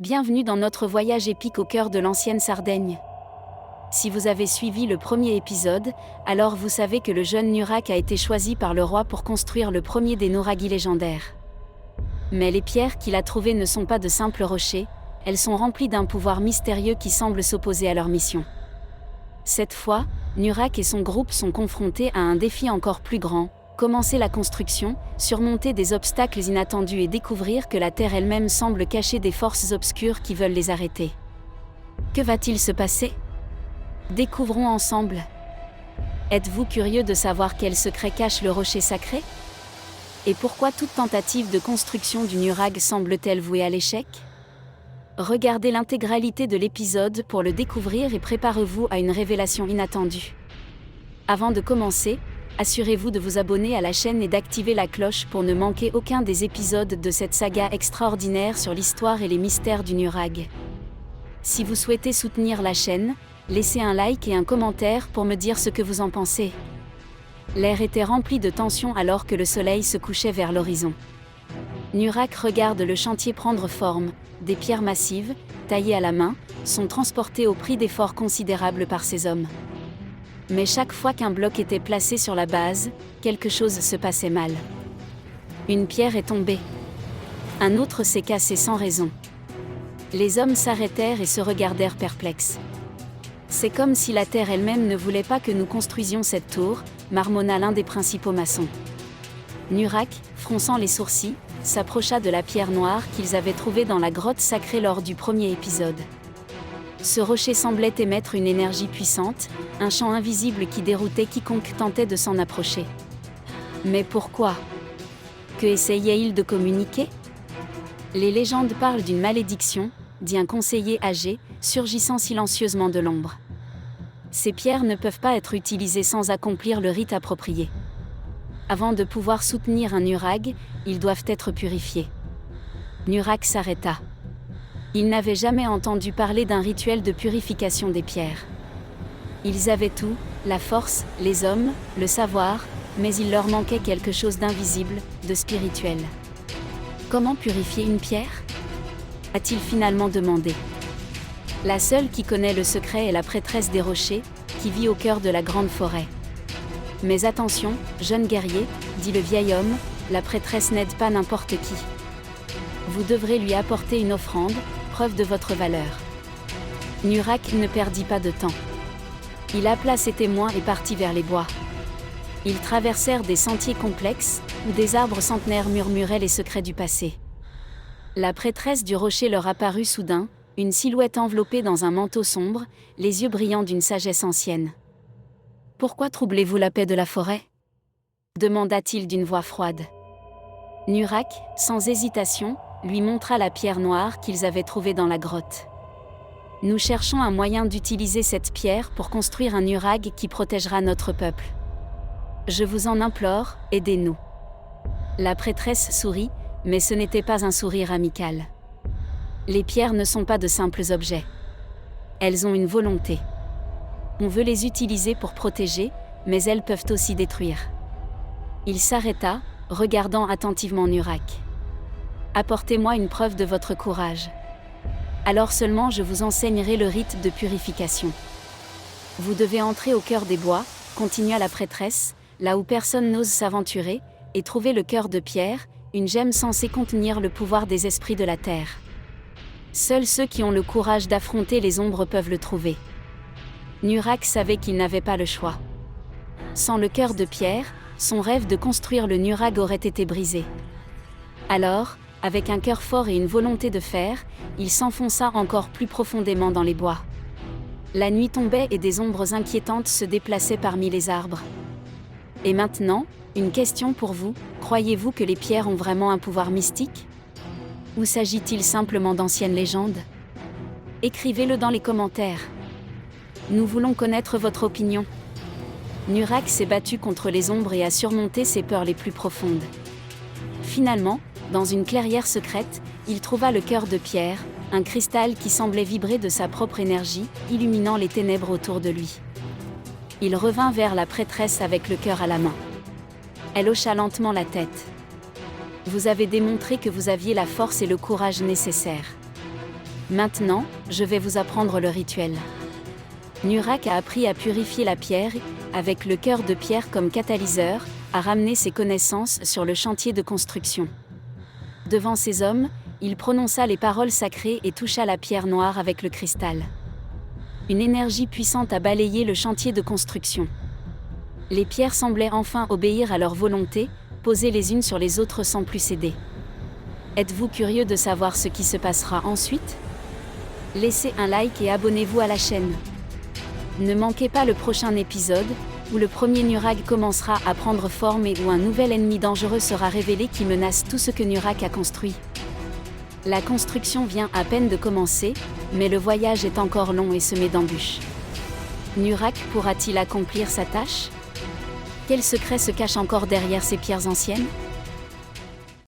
Bienvenue dans notre voyage épique au cœur de l'ancienne Sardaigne. Si vous avez suivi le premier épisode, alors vous savez que le jeune Nurac a été choisi par le roi pour construire le premier des nuraghi légendaires. Mais les pierres qu'il a trouvées ne sont pas de simples rochers, elles sont remplies d'un pouvoir mystérieux qui semble s'opposer à leur mission. Cette fois, Nurac et son groupe sont confrontés à un défi encore plus grand: commencer la construction, surmonter des obstacles inattendus et découvrir que la Terre elle-même semble cacher des forces obscures qui veulent les arrêter. Que va-t-il se passer? Découvrons ensemble. Êtes-vous curieux de savoir quel secret cache le rocher sacré? Et pourquoi toute tentative de construction du nuraghe semble-t-elle vouée à l'échec? Regardez l'intégralité de l'épisode pour le découvrir et préparez-vous à une révélation inattendue. Avant de commencer, assurez-vous de vous abonner à la chaîne et d'activer la cloche pour ne manquer aucun des épisodes de cette saga extraordinaire sur l'histoire et les mystères du nuraghe. Si vous souhaitez soutenir la chaîne, laissez un like et un commentaire pour me dire ce que vous en pensez. L'air était rempli de tension alors que le soleil se couchait vers l'horizon. Nurac regarde le chantier prendre forme. Des pierres massives, taillées à la main, sont transportées au prix d'efforts considérables par ses hommes. Mais chaque fois qu'un bloc était placé sur la base, quelque chose se passait mal. Une pierre est tombée. Un autre s'est cassé sans raison. Les hommes s'arrêtèrent et se regardèrent perplexes. C'est comme si la terre elle-même ne voulait pas que nous construisions cette tour, marmonna l'un des principaux maçons. Nurac, fronçant les sourcils, s'approcha de la pierre noire qu'ils avaient trouvée dans la grotte sacrée lors du premier épisode. Ce rocher semblait émettre une énergie puissante, un champ invisible qui déroutait quiconque tentait de s'en approcher. Mais pourquoi? Que essayait-il de communiquer? Les légendes parlent d'une malédiction, dit un conseiller âgé, surgissant silencieusement de l'ombre. Ces pierres ne peuvent pas être utilisées sans accomplir le rite approprié. Avant de pouvoir soutenir un nuraghe, ils doivent être purifiés. Nurac s'arrêta. Il n'avait jamais entendu parler d'un rituel de purification des pierres. Ils avaient tout, la force, les hommes, le savoir, mais il leur manquait quelque chose d'invisible, de spirituel. Comment purifier une pierre? A-t-il finalement demandé. La seule qui connaît le secret est la prêtresse des rochers, qui vit au cœur de la grande forêt. Mais attention, jeune guerrier, dit le vieil homme, la prêtresse n'aide pas n'importe qui. Vous devrez lui apporter une offrande, preuve de votre valeur. Nurac ne perdit pas de temps. Il appela ses témoins et partit vers les bois. Ils traversèrent des sentiers complexes, où des arbres centenaires murmuraient les secrets du passé. La prêtresse du rocher leur apparut soudain, une silhouette enveloppée dans un manteau sombre, les yeux brillants d'une sagesse ancienne. « Pourquoi troublez-vous la paix de la forêt ?» demanda-t-il d'une voix froide. Nurac, sans hésitation, lui montra la pierre noire qu'ils avaient trouvée dans la grotte. « Nous cherchons un moyen d'utiliser cette pierre pour construire un nuraghe qui protégera notre peuple. Je vous en implore, aidez-nous. » La prêtresse sourit, mais ce n'était pas un sourire amical. Les pierres ne sont pas de simples objets. Elles ont une volonté. On veut les utiliser pour protéger, mais elles peuvent aussi détruire. Il s'arrêta, regardant attentivement Nurac. « Apportez-moi une preuve de votre courage. Alors seulement je vous enseignerai le rite de purification. Vous devez entrer au cœur des bois, continua la prêtresse, là où personne n'ose s'aventurer, et trouver le cœur de pierre, une gemme censée contenir le pouvoir des esprits de la terre. Seuls ceux qui ont le courage d'affronter les ombres peuvent le trouver. » Nurac savait qu'il n'avait pas le choix. Sans le cœur de pierre, son rêve de construire le nuraghe aurait été brisé. Alors, avec un cœur fort et une volonté de fer, il s'enfonça encore plus profondément dans les bois. La nuit tombait et des ombres inquiétantes se déplaçaient parmi les arbres. Et maintenant, une question pour vous, croyez-vous que les pierres ont vraiment un pouvoir mystique? Ou s'agit-il simplement d'anciennes légendes? Écrivez-le dans les commentaires. Nous voulons connaître votre opinion. Nurac s'est battu contre les ombres et a surmonté ses peurs les plus profondes. Finalement, dans une clairière secrète, il trouva le cœur de pierre, un cristal qui semblait vibrer de sa propre énergie, illuminant les ténèbres autour de lui. Il revint vers la prêtresse avec le cœur à la main. Elle hocha lentement la tête. Vous avez démontré que vous aviez la force et le courage nécessaires. Maintenant, je vais vous apprendre le rituel. Nurak a appris à purifier la pierre, avec le cœur de pierre comme catalyseur, à ramener ses connaissances sur le chantier de construction. Devant ces hommes, il prononça les paroles sacrées et toucha la pierre noire avec le cristal. Une énergie puissante a balayé le chantier de construction. Les pierres semblaient enfin obéir à leur volonté, posées les unes sur les autres sans plus céder. Êtes-vous curieux de savoir ce qui se passera ensuite ? Laissez un like et abonnez-vous à la chaîne. Ne manquez pas le prochain épisode, où le premier Nurak commencera à prendre forme et où un nouvel ennemi dangereux sera révélé qui menace tout ce que Nurak a construit. La construction vient à peine de commencer, mais le voyage est encore long et semé d'embûches. Nurak pourra-t-il accomplir sa tâche ? Quel secret se cache encore derrière ces pierres anciennes ?